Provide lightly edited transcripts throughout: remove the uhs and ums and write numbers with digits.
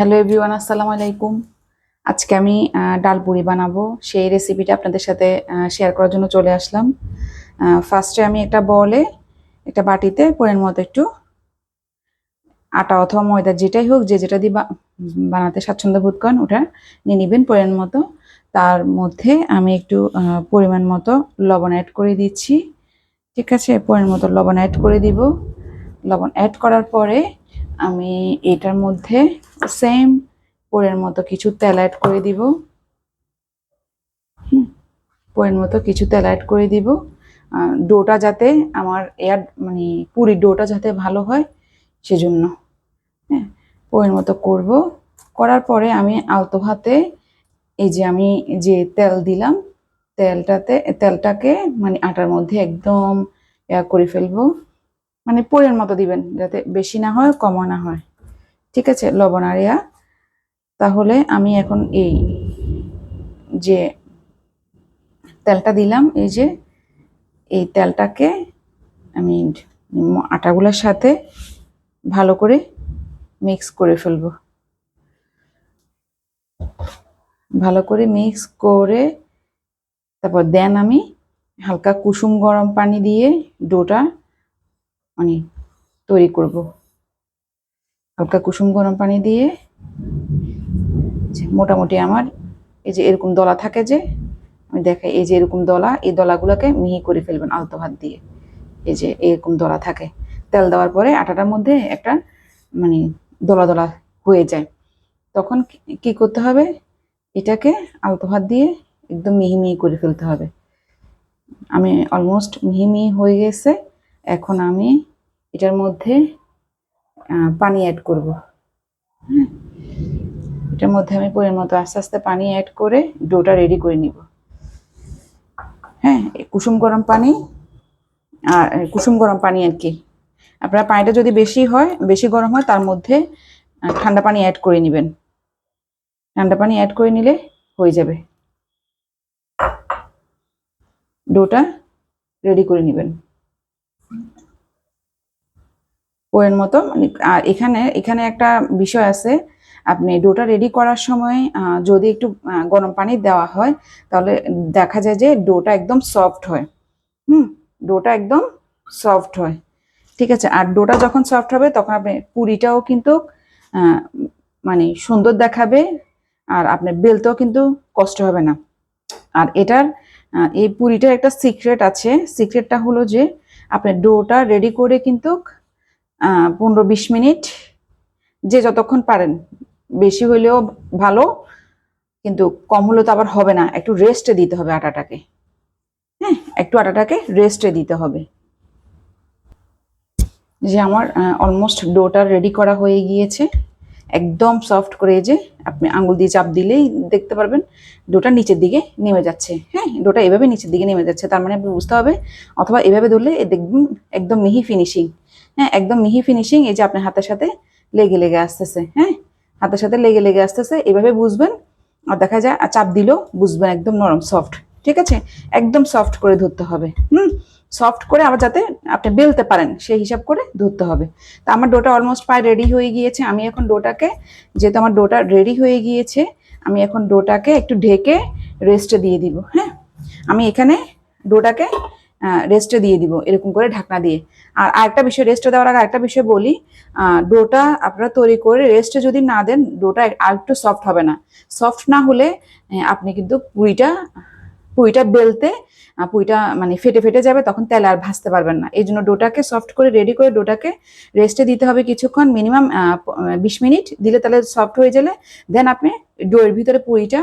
Hello everyone, আসসালামু আলাইকুম। আজকে আমি ডাল পুরি বানাবো, সেই রেসিপিটা আপনাদের সাথে শেয়ার করার জন্য চলে আসলাম। ফার্স্টে আমি একটা বাটিতে পরিমাণ মতো একটু আটা অথবা ময়দা যেটাই হোক, যে যেটা দিয়ে বানাতে স্বাচ্ছন্দ্য বোধ করেন ওটা নিয়ে নেবেন পরিমাণ মতো। তার মধ্যে আমি একটু পরিমাণ মতো লবণ অ্যাড করে দিচ্ছি। ঠিক আছে, পরিমাণ মতো লবণ অ্যাড করে দিব। লবণ অ্যাড করার পরে আমি এটার মধ্যে সেম পরিমাণ মতো কিছু তেল অ্যাড করে দিব। পরিমাণ মতো কিছু তেল অ্যাড করে দিব। ডোটা যাতে আমার মানে পুরি ডোটা যাতে ভালো হয় সেজন্য। হ্যাঁ, পরিমাণ মতো করব। করার পরে আমি আলতো হাতে এই যে আমি যে তেল দিলাম তেলটাকে মানে আটার মধ্যে একদম করে ফেলবো। মানে পরিমাণ মতো দিবেন, যাতে বেশি না হয় কমও না হয়। ঠিক আছে, লবণ আর তাহলে আমি এখন এই যে তেলটা দিলাম, এই তেলটাকে আমি আটাগুলোর সাথে ভালো করে মিক্স করে ফেলবো। ভালো করে মিক্স করে তারপর দেন আমি হালকা কুসুম গরম পানি দিয়ে ডোটা মানে তৈরি করব। হালকা কুসুম গরম পানি দিয়ে মোটামুটি আমার এই যে এরকম দলা থাকে, যে আমি দেখাই, এই যে এরকম দলা, এই দলাগুলোকে মিহি করে ফেলবেন আলতো হাত দিয়ে। এই যে এরকম দলা থাকে, তেল দেওয়ার পরে আটাটার মধ্যে একটা মানে দলা দলা হয়ে যায়, তখন কি করতে হবে, এটাকে আলতো হাত দিয়ে একদম মিহি মিহি করে ফেলতে হবে। আমি অলমোস্ট মিহি মিহি হয়ে গেছে। এখন আমি এটার মধ্যে পানি অ্যাড করব। এটার মধ্যে আমি পরিমাণ মতো আস্তে আস্তে পানি অ্যাড করে ডোটা রেডি করে নিব। হ্যাঁ, কুসুম গরম পানি আর কি, আপনার পানিটা যদি বেশি গরম হয় তার মধ্যে ঠান্ডা পানি অ্যাড করে নেবেন। ঠান্ডা পানি অ্যাড করে নিলে হয়ে যাবে। ডোটা রেডি করে নেবেন পরিমাণ মতো। মানে আর এখানে একটা বিষয় আছে, আপনি ডোটা রেডি করার সময় যদি একটু গরম পানি দেওয়া হয় তাহলে দেখা যায় যে ডোটা একদম সফট হয়। ডোটা একদম সফট হয়। ঠিক আছে, আর ডোটা যখন সফট হবে তখন আপনি পুরিটাও কিন্তু মানে সুন্দর দেখাবে, আর আপনার বেলতেও কিন্তু কষ্ট হবে না। আর এই পুরিটার একটা সিক্রেট আছে। সিক্রেটটা হলো যে আপনি ডোটা রেডি করে কিন্তু 15-20 মিনিট, যে যতক্ষণ পারেন, বেশি হইলেও ভালো, কিন্তু কম হলে তো আবার হবে না, একটু রেস্টে দিতে হবে আটাটাকে। হ্যাঁ, একটু আটাটাকে রেস্টে দিতে হবে। যে আমার অলমোস্ট ডোটা রেডি করা হয়ে গিয়েছে, একদম সফট করে, যে আপনি আঙুল দিয়ে চাপ দিলেই দেখতে পারবেন ডোটা নিচের দিকে নেমে যাচ্ছে। হ্যাঁ, ডোটা এভাবে নিচের দিকে নেমে যাচ্ছে, তার মানে আপনি বুঝতে হবে, অথবা এভাবে ধরলে দেখবেন একদম মিহি ফিনিশিং। হ্যাঁ, একদম মিহি ফিনিশিং। এই যে আপনার হাতের সাথে লেগে লেগে আসতেছে, হ্যাঁ, হাতের সাথে লেগে লেগে আসতেছে, এভাবে বুঝবেন। আর দেখা যায় আর চাপ দিলেও বুঝবেন একদম নরম সফট। ঠিক আছে, একদম সফট করে ধরতে হবে। সফট করে আবার যাতে আপনি বেলতে পারেন সেই হিসাব করে ধরতে হবে। তো আমার ডোটা অলমোস্ট প্রায় রেডি হয়ে গিয়েছে। আমি এখন ডোটাকে, যেহেতু আমার ডোটা রেডি হয়ে গিয়েছে, আমি এখন ডোটাকে একটু ঢেকে রেস্টে দিয়ে দিব। হ্যাঁ, আমি এখানে ডোটাকে রেস্টে দিয়ে দিব এরকম করে ঢাকনা দিয়ে। আর আরেকটা বিষয়, রেস্টে দেওয়ার আগে আরেকটা বিষয় বলি, ডোটা আপনারা তৈরি করে রেস্টে যদি না দেন ডোটা আর একটু সফট হবে না। সফট না হলে আপনি কিন্তু পুরিটা বেলতে পুরিটা মানে ফেটে ফেটে যাবে, তখন তেলে আর ভাজতে পারবেন না। এই জন্য ডোটাকে সফট করে রেডি করে ডোটাকে রেস্টে দিতে হবে কিছুক্ষণ, মিনিমাম 20 মিনিট দিলে তাহলে সফট হয়ে গেলে দেন আপনি ডোয়ের ভিতরে পুরিটা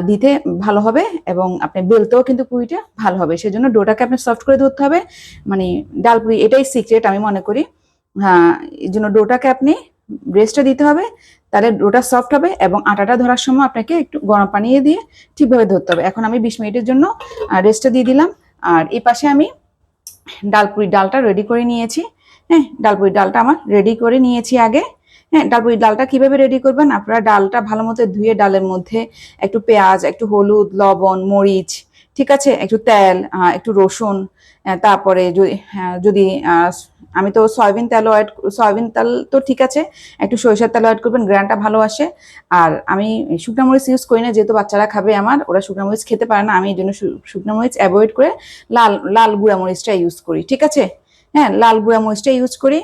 দিতে ভালো হবে, এবং আপনি বেলতেও কিন্তু পুরিটা ভালো হবে। সেজন্য ডোটাকে আপনি সফট করে ধরতে হবে, মানে ডাল পুরি এটাই সিক্রেট আমি মনে করি। এই জন্য ডোটাকে আপনি রেস্টে দিতে হবে, তাহলে ডোটা সফট হবে, এবং আটাটা ধরার সময় আপনাকে একটু গরম পানি দিয়ে ঠিকভাবে ধরতে হবে। এখন আমি 20 মিনিটের জন্য রেস্টে দিয়ে দিলাম। আর এই পাশে আমি ডালটা রেডি করে নিয়েছি। হ্যাঁ, ডালটা আমার রেডি করে নিয়েছি আগে। হ্যাঁ, ডালটা কিভাবে রেডি করবেন, আপনারা ডালটা ভালো মতো ধুয়ে ডালের মধ্যে একটু পেঁয়াজ, একটু হলুদ, লবণ, মরিচ, ঠিক আছে, একটু তেল, একটু রসুন, তারপরে যদি আমি তো সয়াবিন তেল তো ঠিক আছে, একটু সরিষার তেল অ্যাড করবেন, গ্রানটা ভালো আসে। আর আমি শুকনো মরিচ ইউজ করি না, যেহেতু বাচ্চারা খাবে আমার, ওরা শুকনো মরিচ খেতে পারে না, আমি এই জন্য শুকনো মরিচ অ্যাভয়েড করে লাল লাল গুঁড়া মরিচটা ইউজ করি, ঠিক আছে। হ্যাঁ, লাল গুঁড়া মরিচটা ইউজ করি।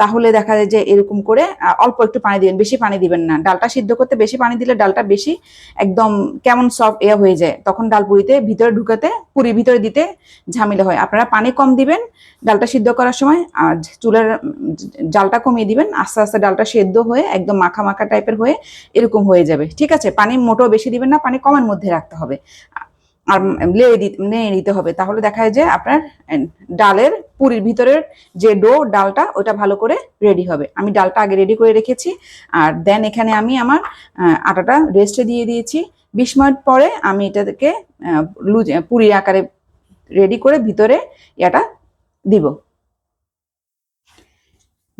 তাহলে দেখা যায় যে এরকম করে অল্প একটু পানি দিবেন, বেশি পানি দিবেন না। ডালটা সিদ্ধ করতে বেশি পানি দিলে ডালটা বেশি একদম কেমন সফট হয়ে যায়, তখন ডাল পুরিতে ভিতরে ঢুকাতে, পুরি ভিতরে দিতে ঝামেলা হয়। আপনারা পানি কম দিবেন ডালটা সিদ্ধ করার সময়, আর চুলার জালটা কমিয়ে দিবেন, আস্তে আস্তে ডালটা সেদ্ধ হয়ে একদম মাখা মাখা টাইপের হয়ে এরকম হয়ে যাবে, ঠিক আছে। পানি মোটেও বেশি দিবেন না, পানি কমের মধ্যে রাখতে হবে, আর নেড়ে নিতে হবে। তাহলে দেখা যায় যে আপনার ডালের পুরির ভিতরের যে ডালটা ওটা ভালো করে রেডি হবে। আমি ডালটা আগে রেডি করে রেখেছি, আর দেন এখানে আমি আমার আটাটা রেস্টে দিয়ে দিয়েছি। 20 মিনিট পরে আমি এটাকে পুরি আকারে রেডি করে ভিতরে এটা দিব।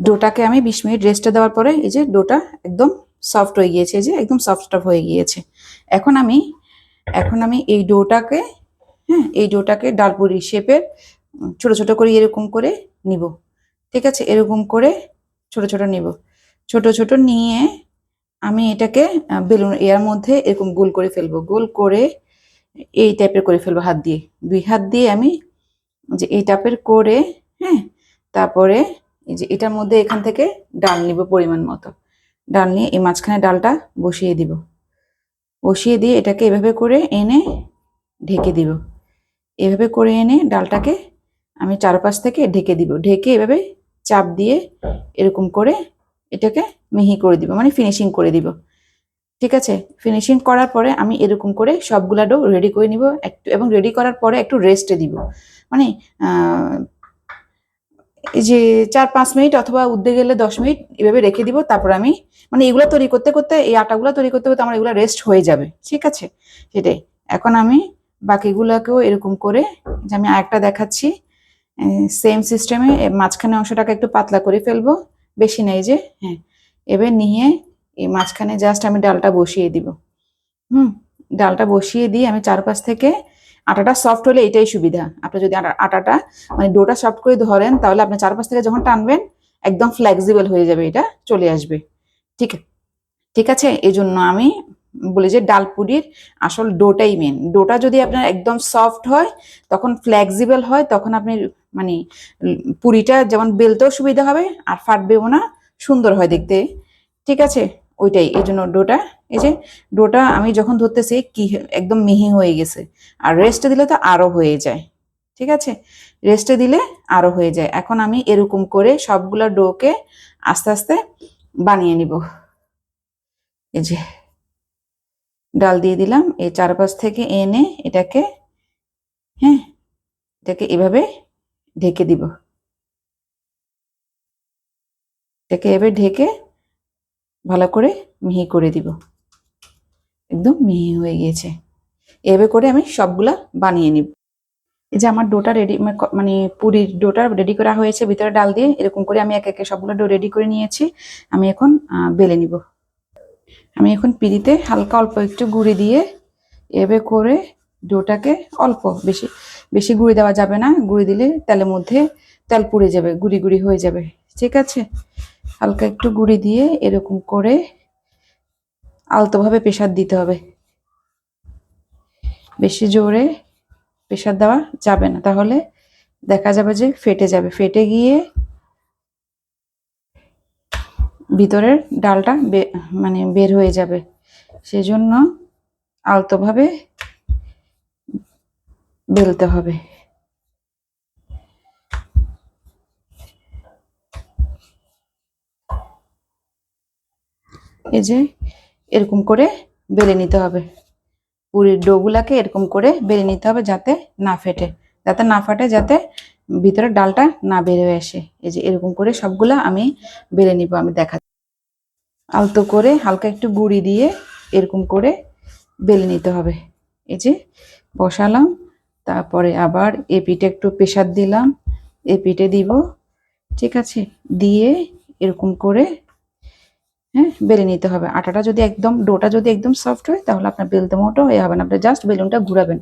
ডোটাকে আমি 20 মিনিট রেস্টে দেওয়ার পরে এই যে ডোটা একদম সফট হয়ে গিয়েছে, এই যে একদম সফট হয়ে গিয়েছে। এখন আমি এই ডোটাকে, হ্যাঁ, এই ডোটাকে ডালপুরি শেপের ছোট ছোট করে এরকম করে নিব, ঠিক আছে। এরকম করে ছোট ছোট নিব, ছোট ছোট নিয়ে আমি এটাকে বেলুন এর মধ্যে এরকম গোল করে ফেলবো, গোল করে এই টাইপের করে ফেলবো হাত দিয়ে, 2 হাত দিয়ে আমি যে এই টাইপের করে, হ্যাঁ। তারপরে এই যে এটার মধ্যে এখান থেকে ডাল নিব পরিমাণ মতো, ডাল নিয়ে এই মাঝখানে ডালটা বসিয়ে দিব, বসিয়ে দিয়ে এটাকে এভাবে করে এনে ঢেকে দিব। এভাবে করে এনে ডালটাকে আমি চারপাশ থেকে ঢেকে দিব, ঢেকে এভাবে চাপ দিয়ে এরকম করে এটাকে মিহি করে দিব, মানে ফিনিশিং করে দিব, ঠিক আছে। ফিনিশিং করার পরে আমি এরকম করে সবগুলা ডো রেডি করে নিব একটু, এবং রেডি করার পরে একটু রেস্টে দিব, মানে এই যে 4-5 মিনিট অথবা উদ্দে গেলে 10 মিনিট এভাবে রেখে দিব। তারপর আমি মানে এগুলো তৈরি করতে করতে, এই আটাগুলো তৈরি করতে করতে আমার এগুলো রেস্ট হয়ে যাবে, ঠিক আছে। সেটাই, এখন আমি বাকিগুলোকেও এরকম করে, যে আমি আরেকটা দেখাচ্ছি সেম সিস্টেমে, মাঝখানে অংশটাকে একটু পাতলা করে ফেলবো, বেশি নেই যে, হ্যাঁ। এবার নিয়ে এই মাঝখানে জাস্ট আমি ডালটা বসিয়ে দিব, ডালটা বসিয়ে দিয়ে আমি চারপাশ থেকে, আটাটা সফট হলে এটাই সুবিধা, আপনি যদি আটাটা মানে ডোটা সফট করে ধরেন, তাহলে আপনি চারপাশ থেকে যখন টানবেন একদম ফ্লেক্সিবল হয়ে যাবে, এটা চলে আসবে, ঠিক ঠিক আছে। এই জন্য আমি বলি যে ডাল পুরির আসল ডোটাই মেন। ডোটা যদি আপনার একদম সফট হয়, তখন ফ্লেক্সিবল হয়, তখন আপনি মানে পুরিটা যেমন বেলতেও সুবিধা হবে আর ফাটবেও না, সুন্দর হয় দেখতে, ঠিক আছে। ওইটাই, এই জন্য ডোটা, এই যে ডোটা আমি যখন ধরতেছি কি একদম মিহি হয়ে গেছে, আর রেস্টে দিলে তো আরো হয়ে যায়, ঠিক আছে। রেস্টে দিলে আরো হয়ে যায়। এখন আমি এরকম করে সবগুলা ডোকে আস্তে আস্তে বানিয়ে নিব। এই যে ডাল দিয়ে দিলাম, এই চারপাশ থেকে এনে এটাকে, হ্যাঁ, এটাকে এভাবে ঢেকে দিব, এটাকে এভাবে ঢেকে ভালো করে মিহি করে দিব, একদম মিহি হয়ে গিয়েছে। এভাবে করে আমি সবগুলা বানিয়ে নিব। এই যে আমার ডোটা রেডি, মানে পুরির ডোটা রেডি করা হয়েছে ভিতরে ডাল দিয়ে, এরকম করে আমি একে একে সবগুলো ডো রেডি করে নিয়েছি। আমি এখন বেলে নিব। আমি এখন পিড়িতে হালকা অল্প একটু গুঁড়ি দিয়ে এভাবে করে ডোটাকে, অল্প, বেশি বেশি গুঁড়ি দেওয়া যাবে না, গুঁড়ি দিলে তেলের মধ্যে তেল পুড়ে যাবে, গুঁড়ি গুঁড়ি হয়ে যাবে, ঠিক আছে। হালকা একটু গুঁড়ি দিয়ে এরকম করে আলতোভাবে প্রেসার দিতে হবে, বেশি জোরে প্রেসার দেওয়া যাবে না, তাহলে দেখা যাবে যে ফেটে যাবে, ফেটে গিয়ে ভিতরের ডালটা মানে বের হয়ে যাবে। সেজন্য আলতোভাবে বেলতে হবে। এই যে এরকম করে বেলে নিতে হবে, পুরির ডোগুলাকে এরকম করে বেলে নিতে হবে, যাতে না ফেটে, যাতে ভিতরে ডালটা না বের হয়ে আসে। এই যে এরকম করে সবগুলা আমি বেলে নিব, আমি দেখাচ্ছি। আলতো করে হালকা একটু গুঁড়ি দিয়ে এরকম করে বেলে নিতে হবে। এই যে বসালাম, তারপরে আবার এ পিঠে একটু প্রেসার দিলাম, এ পিঠে দিব, ঠিক আছে। দিয়ে এরকম করে, হ্যাঁ, বেলে নিতে হবে। ডোটা যদি একদম সফট হয়, তাহলে আপনার বেলতে মোটেও হবে না, আপনি জাস্ট বেলুনটা ঘুরাবেন,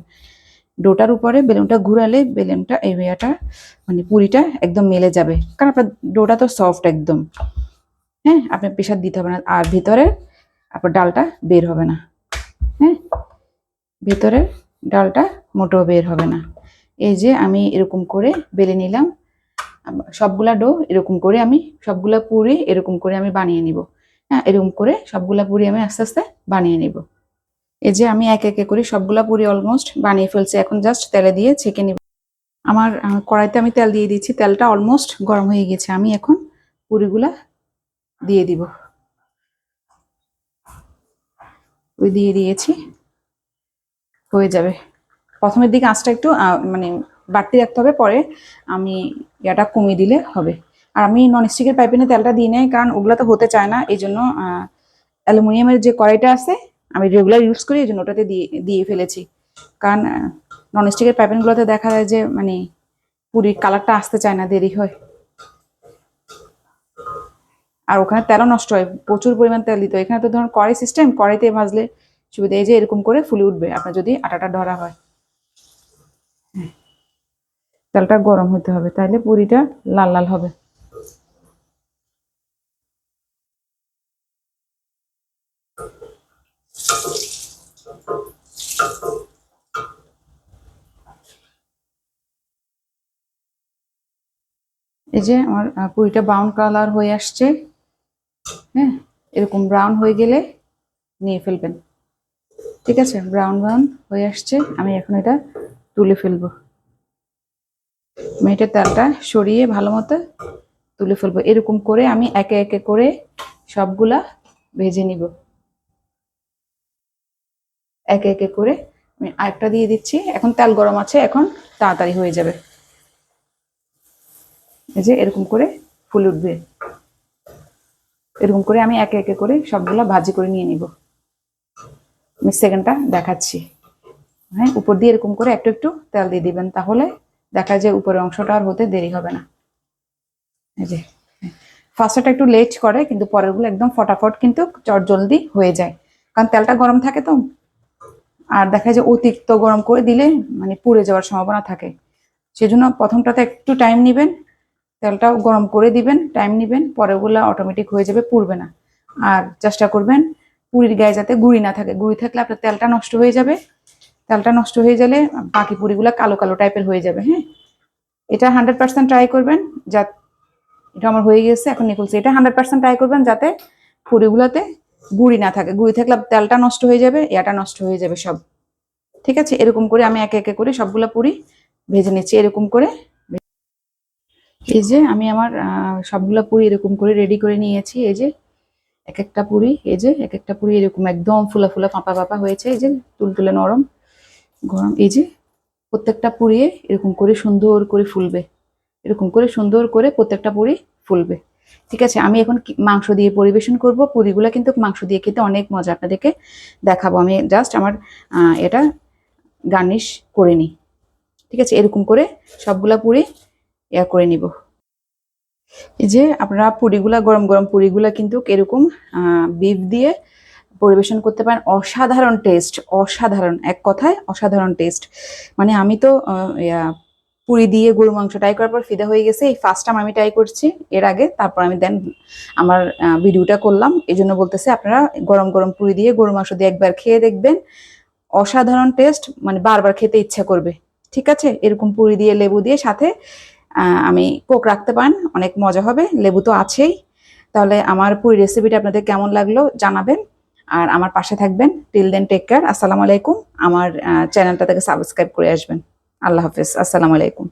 ডোটার উপরে বেলুনটা ঘুরালে বেলুনটা এই ইয়েটা মানে পুরিটা একদম মেলে যাবে, কারণ আপনার ডোটা তো সফট একদম। হ্যাঁ, আপনার প্রেশার দিতে হবে না, আর ভিতরে আপনার ডালটা বের হবে না। হ্যাঁ, ভিতরে ডালটা মোটেও বের হবে না। এই যে আমি এরকম করে বেলে নিলাম সবগুলা ডো, এরকম করে আমি সবগুলা পুরি এরকম করে আমি বানিয়ে নিব। হ্যাঁ, এরকম করে সবগুলা পুরি আমি আস্তে আস্তে বানিয়ে নিব। এই যে আমি এক একে করে সবগুলা পুরি অলমোস্ট বানিয়ে ফেলছি, এখন জাস্ট তেলে দিয়ে ছেঁকে নিব। আমার কড়াইতে আমি তেল দিয়ে দিচ্ছি, তেলটা অলমোস্ট গরম হয়ে গেছে, আমি এখন পুরিগুলা দিয়ে দিব। ওই দিয়ে দিয়েছি, হয়ে যাবে। প্রথমের দিকে আঁচটা একটু মানে বাড়তি রাখতে হবে, পরে আমি ইয়াটা কমিয়ে দিলে হবে। আর আমি ননস্টিকের পাইপিনে তেলটা দিই নাই, কারণ ওগুলো তো হতে চায় না, এই জন্য অ্যালুমিনিয়ামের যে কড়াইটা আছে আমি রেগুলার ইউজ করি, এই জন্য ওটাতে দিয়ে ফেলেছি। কারণ ননস্টিকের পাইপিনগুলোতে দেখা যায় যে মানে পুরির কালারটা আসতে চায় না, দেরি হয়, আর ওখানে তেলও নষ্ট হয়, প্রচুর পরিমাণ তেল দিতে হয়। এখানে তো ধরুন কড়াই সিস্টেম, কড়াইতে ভাজলে সুবিধা। এই যে এরকম করে ফুলে উঠবে আপনার যদি আটাটা ধরা হয়। তেলটা গরম হতে হবে, তাহলে পুরিটা লাল লাল হবে। এই যে আমার পুরিটা ব্রাউন কালার হয়ে আসছে। হ্যাঁ, এরকম ব্রাউন হয়ে গেলে নিয়ে ফেলবেন। ঠিক আছে, ব্রাউন ব্রাউন হয়ে আসছে, আমি এখন এটা তুলে ফেলবো। আমি এটা তেলটা সরিয়ে ভালো মতো তুলে ফেলবো। এরকম করে আমি একে একে করে সবগুলা ভেজে নিব। একে একে করে আমি আরেকটা দিয়ে দিচ্ছি, এখন তেল গরম আছে, এখন তাড়াতাড়ি হয়ে যাবে। এই যে এরকম করে ফুল উঠবে, এরকম করে আমি একে একে করে সবগুলা ভাজি করে নিয়ে নিব। আমি সেকেন্ডটা দেখাচ্ছি। হ্যাঁ, উপর দিয়ে এরকম করে একটু একটু তেল দিয়ে দিবেন, তাহলে দেখা যায় উপরের অংশটা আর হতে দেরি হবে না। এই যে ফার্স্টটা একটু লেট করে, কিন্তু পরেরগুলো একদম ফটাফট কিন্তু চটজলদি হয়ে যায়, কারণ তেলটা গরম থাকে তো। আর দেখা যায় অতিরিক্ত গরম করে দিলে মানে পুড়ে যাওয়ার সম্ভাবনা থাকে, সেজন্য প্রথমটাতে একটু টাইম নেবেন, তেলটাও গরম করে দিবেন, টাইম নেবেন, পরেরগুলো অটোমেটিক হয়ে যাবে, পুড়বে না। আর চেষ্টা করবেন পুরির গায়ে যাতে গুঁড়ি না থাকে, গুঁড়ি থাকলে আপনার তেলটা নষ্ট হয়ে যাবে, তেলটা নষ্ট হয়ে গেলে বাকি পুরিগুলো কালো কালো টাইপের হয়ে যাবে। হ্যাঁ, এটা 100% ট্রাই করবেন। যা এটা আমার হয়ে গেছে, এখন নিকুলছে, এটা 100% ট্রাই করবেন যাতে পুরিগুলোতে গুঁড়ি না থাকে, গুঁড়ি থাকলে তেলটা নষ্ট হয়ে যাবে, এটা নষ্ট হয়ে যাবে সব। ঠিক আছে, এরকম করে আমি একে একে করে সবগুলো পুরি ভেজে নিচ্ছি এরকম করে। এই যে আমি আমার সবগুলা পুরি এরকম করে রেডি করে নিয়েছি। এই যে এক একটা পুরি, এই যে এক একটা পুরি এরকম একদম ফুলা ফুলা ফাঁপা ফাঁপা হয়েছে, এই যে তুলতুলে নরম গরম। এই যে প্রত্যেকটা পুরি এরকম করে সুন্দর করে ফুলবে, এরকম করে সুন্দর করে প্রত্যেকটা পুরি ফুলবে। ঠিক আছে, আমি এখন মাংস দিয়ে পরিবেশন করব। পুরিগুলো কিন্তু মাংস দিয়ে খেতে অনেক মজা, আপনাদেরকে দেখাবো। আমি জাস্ট আমার এটা গার্নিশ করে নিই। ঠিক আছে, এরকম করে সবগুলা পুরি করে নিব। এই যে আপনারা পুরিগুলা গরম গরম পুরিগুলা কিন্তু এরকম বিফ দিয়ে পরিবেশন করতে পারেন, অসাধারণ টেস্ট, অসাধারণ, এক কথায় অসাধারণ টেস্ট। মানে আমি তো পুরি দিয়ে গরু মাংস ট্রাই করার পর ফিদা হয়ে গেছে, এই ফার্স্ট টাইম আমি ট্রাই করছি এর আগে, তারপর আমি দেন আমার ভিডিওটা করলাম। এই জন্য বলতেছে আপনারা গরম গরম পুরি দিয়ে গরু মাংস দিয়ে একবার খেয়ে দেখবেন, অসাধারণ টেস্ট, মানে বারবার খেতে ইচ্ছা করবে। ঠিক আছে, এরকম পুরি দিয়ে লেবু দিয়ে সাথে আমি কোক রাখতে পারেন, অনেক মজা হবে, লেবু তো আছেই। তাহলে আমার পুরি রেসিপিটা আপনাদের কেমন লাগলো জানাবেন, আর আমার পাশে থাকবেন। টিল দেন টেক কেয়ার, আসসালামু আলাইকুম। আমার চ্যানেলটা থেকে সাবস্ক্রাইব করে আসবেন। আল্লাহ হাফেজ, আসসালামু আলাইকুম।